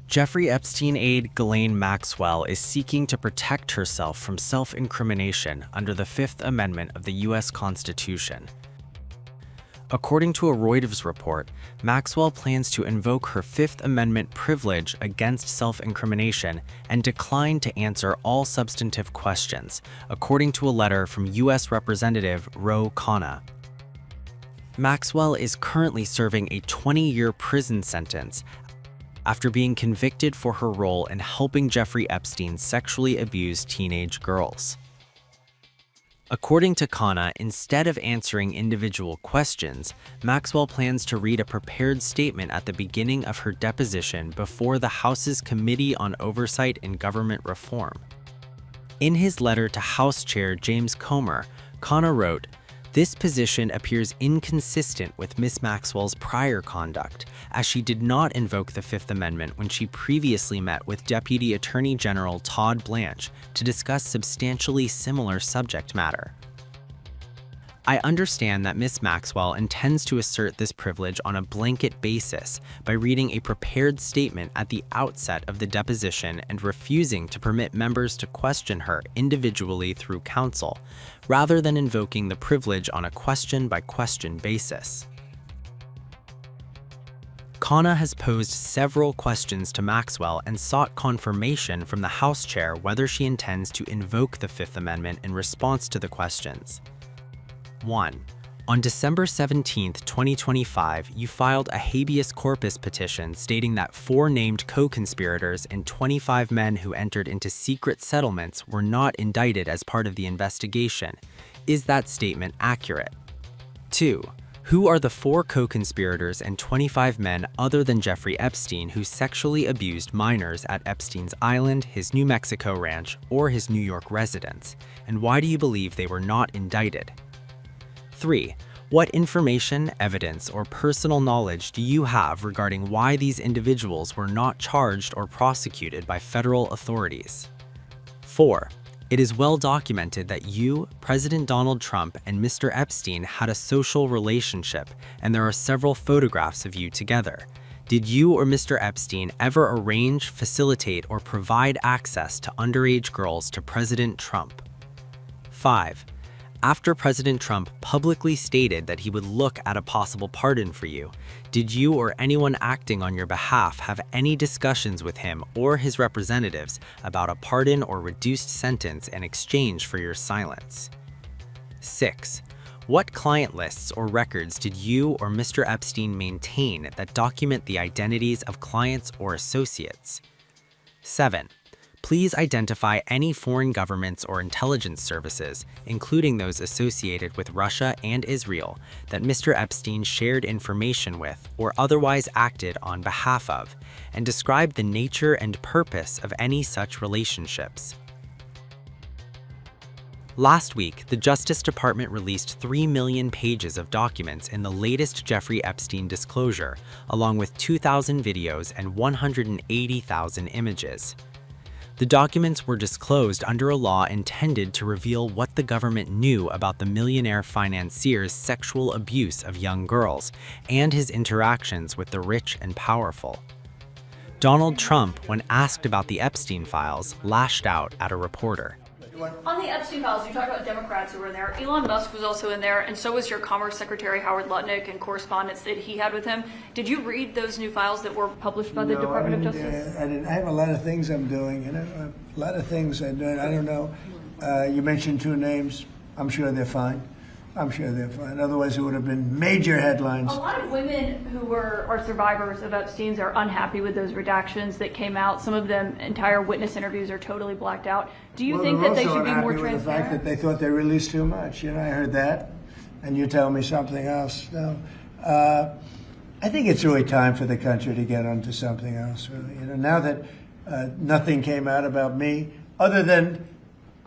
Jeffrey Epstein aide Ghislaine Maxwell is seeking to protect herself from self-incrimination under the Fifth Amendment of the U.S. Constitution. According to a Reuters report, Maxwell plans to invoke her Fifth Amendment privilege against self-incrimination and decline to answer all substantive questions, according to a letter from U.S. Representative Ro Khanna. Maxwell is currently serving a 20-year prison sentence after being convicted for her role in helping Jeffrey Epstein sexually abuse teenage girls. According to Khanna, instead of answering individual questions, Maxwell plans to read a prepared statement at the beginning of her deposition before the House's Committee on Oversight and Government Reform. In his letter to House Chair James Comer, Khanna wrote, "This position appears inconsistent with Ms. Maxwell's prior conduct, as she did not invoke the Fifth Amendment when she previously met with Deputy Attorney General Todd Blanche to discuss substantially similar subject matter. I understand that Ms. Maxwell intends to assert this privilege on a blanket basis by reading a prepared statement at the outset of the deposition and refusing to permit members to question her individually through counsel, rather than invoking the privilege on a question-by-question basis." Khanna has posed several questions to Maxwell and sought confirmation from the House Chair whether she intends to invoke the Fifth Amendment in response to the questions. 1. On December 17, 2025, you filed a habeas corpus petition stating that 4 named co-conspirators and 25 men who entered into secret settlements were not indicted as part of the investigation. Is that statement accurate? 2. Who are the 4 co-conspirators and 25 men other than Jeffrey Epstein who sexually abused minors at Epstein's Island, his New Mexico ranch, or his New York residence, and why do you believe they were not indicted? 3. What information, evidence, or personal knowledge do you have regarding why these individuals were not charged or prosecuted by federal authorities? 4. It is well documented that you, President Donald Trump, and Mr. Epstein had a social relationship, and there are several photographs of you together. Did you or Mr. Epstein ever arrange, facilitate, or provide access to underage girls to President Trump? 5. After President Trump publicly stated that he would look at a possible pardon for you, did you or anyone acting on your behalf have any discussions with him or his representatives about a pardon or reduced sentence in exchange for your silence? 6. What client lists or records did you or Mr. Epstein maintain that document the identities of clients or associates? 7. Please identify any foreign governments or intelligence services, including those associated with Russia and Israel, that Mr. Epstein shared information with or otherwise acted on behalf of, and describe the nature and purpose of any such relationships. Last week, the Justice Department released 3 million pages of documents in the latest Jeffrey Epstein disclosure, along with 2,000 videos and 180,000 images. The documents were disclosed under a law intended to reveal what the government knew about the millionaire financier's sexual abuse of young girls and his interactions with the rich and powerful. Donald Trump, when asked about the Epstein files, lashed out at a reporter. On the Epstein files, you talked about Democrats who were in there. Elon Musk was also in there, and so was your Commerce Secretary Howard Lutnick and correspondence that he had with him. Did you read those new files that were published by the Department of Justice? I didn't. I have a lot of things I'm doing, a lot of things I'm doing. I don't know. You mentioned 2 names. I'm sure they're fine. I'm sure they're fine. Otherwise, it would have been major headlines. A lot of women who are survivors of Epstein's are unhappy with those redactions that came out. Some of them, entire witness interviews are totally blacked out. Do you think that they should be more transparent? With the fact that they thought they released too much. I heard that, and you tell me something else. No, I think it's really time for the country to get onto something else. Really, now that nothing came out about me, other than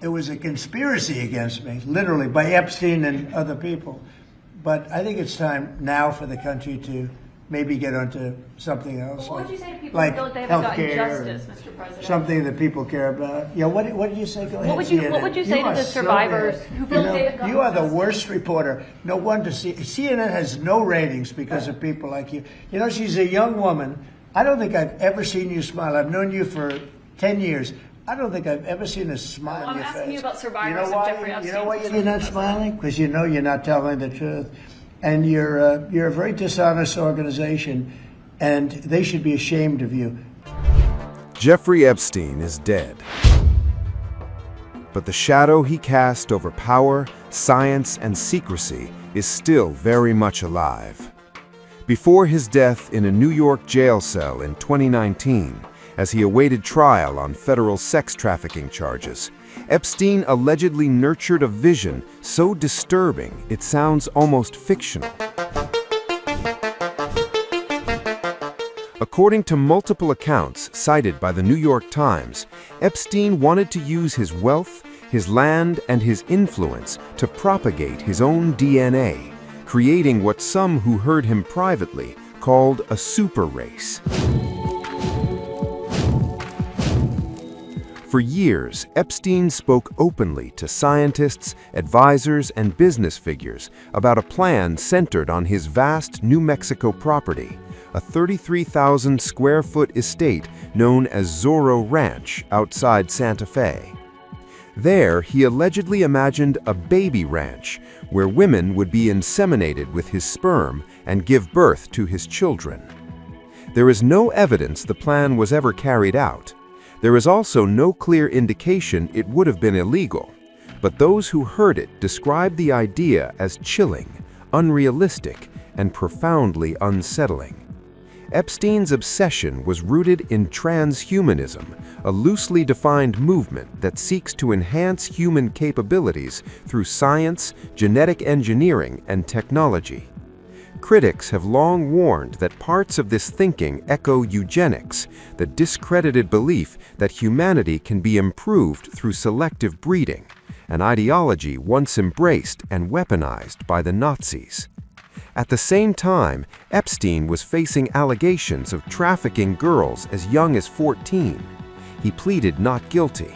it was a conspiracy against me, literally, by Epstein and other people. But I think it's time now for the country to maybe get onto something else. Well, what would you say to people like who feel like they haven't gotten healthcare, justice, Mr. President? something that people care about. Yeah, what did you say? Go ahead. What would you say to the survivors who feel like they haven't gotten You are the justice? worst reporter. No wonder CNN has no ratings because of people like you. She's a young woman I don't think I've ever seen you smile. I've known you for 10 years. I don't think I've ever seen a smile on your face. I'm asking you about survivors of Jeffrey Epstein. You know why you're not smiling? Because you know you're not telling the truth. And you're a very dishonest organization, and they should be ashamed of you. Jeffrey Epstein is dead. But the shadow he cast over power, science, and secrecy is still very much alive. Before his death in a New York jail cell in 2019, as he awaited trial on federal sex trafficking charges, Epstein allegedly nurtured a vision so disturbing it sounds almost fictional. According to multiple accounts cited by the New York Times, Epstein wanted to use his wealth, his land, and his influence to propagate his own DNA, creating what some who heard him privately called a super race. For years, Epstein spoke openly to scientists, advisors, and business figures about a plan centered on his vast New Mexico property, a 33,000 square foot estate known as Zorro Ranch outside Santa Fe. There, he allegedly imagined a baby ranch where women would be inseminated with his sperm and give birth to his children. There is no evidence the plan was ever carried out. There is also no clear indication it would have been illegal, but those who heard it described the idea as chilling, unrealistic, and profoundly unsettling. Epstein's obsession was rooted in transhumanism, a loosely defined movement that seeks to enhance human capabilities through science, genetic engineering, and technology. Critics have long warned that parts of this thinking echo eugenics, the discredited belief that humanity can be improved through selective breeding, an ideology once embraced and weaponized by the Nazis. At the same time, Epstein was facing allegations of trafficking girls as young as 14. He pleaded not guilty.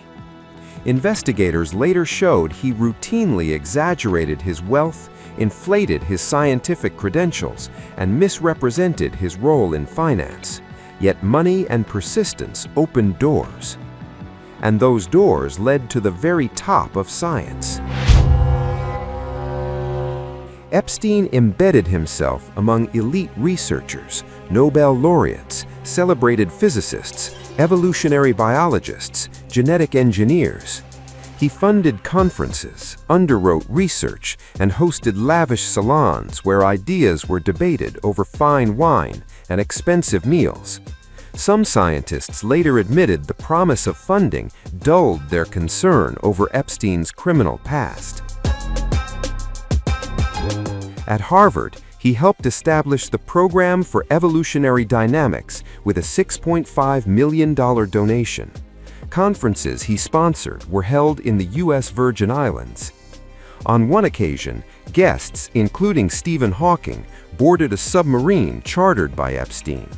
Investigators later showed he routinely exaggerated his wealth, inflated his scientific credentials, and misrepresented his role in finance. Yet money and persistence opened doors. And those doors led to the very top of science. Epstein embedded himself among elite researchers, Nobel laureates, celebrated physicists, evolutionary biologists, genetic engineers. He funded conferences, underwrote research, and hosted lavish salons where ideas were debated over fine wine and expensive meals. Some scientists later admitted the promise of funding dulled their concern over Epstein's criminal past. At Harvard, he helped establish the Program for Evolutionary Dynamics with a $6.5 million donation. Conferences he sponsored were held in the U.S. Virgin Islands. On one occasion, guests, including Stephen Hawking, boarded a submarine chartered by Epstein.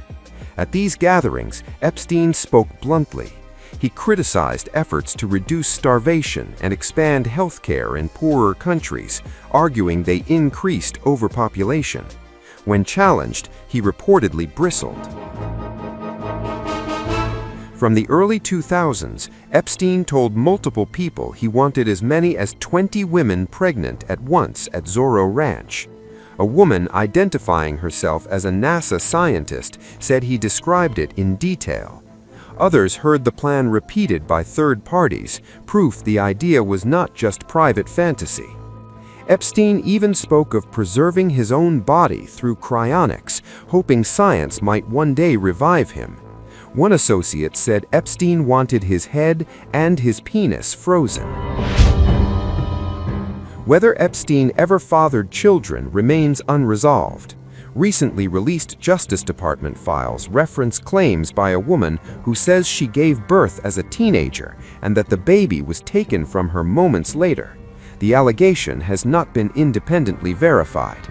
At these gatherings, Epstein spoke bluntly. He criticized efforts to reduce starvation and expand healthcare in poorer countries, arguing they increased overpopulation. When challenged, he reportedly bristled. From the early 2000s, Epstein told multiple people he wanted as many as 20 women pregnant at once at Zorro Ranch. A woman identifying herself as a NASA scientist said he described it in detail. Others heard the plan repeated by third parties, proof the idea was not just private fantasy. Epstein even spoke of preserving his own body through cryonics, hoping science might one day revive him. One associate said Epstein wanted his head and his penis frozen. Whether Epstein ever fathered children remains unresolved. Recently released Justice Department files reference claims by a woman who says she gave birth as a teenager and that the baby was taken from her moments later. The allegation has not been independently verified.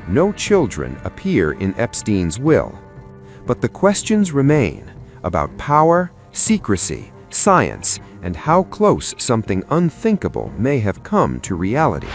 No children appear in Epstein's will. But the questions remain about power, secrecy, science, and how close something unthinkable may have come to reality.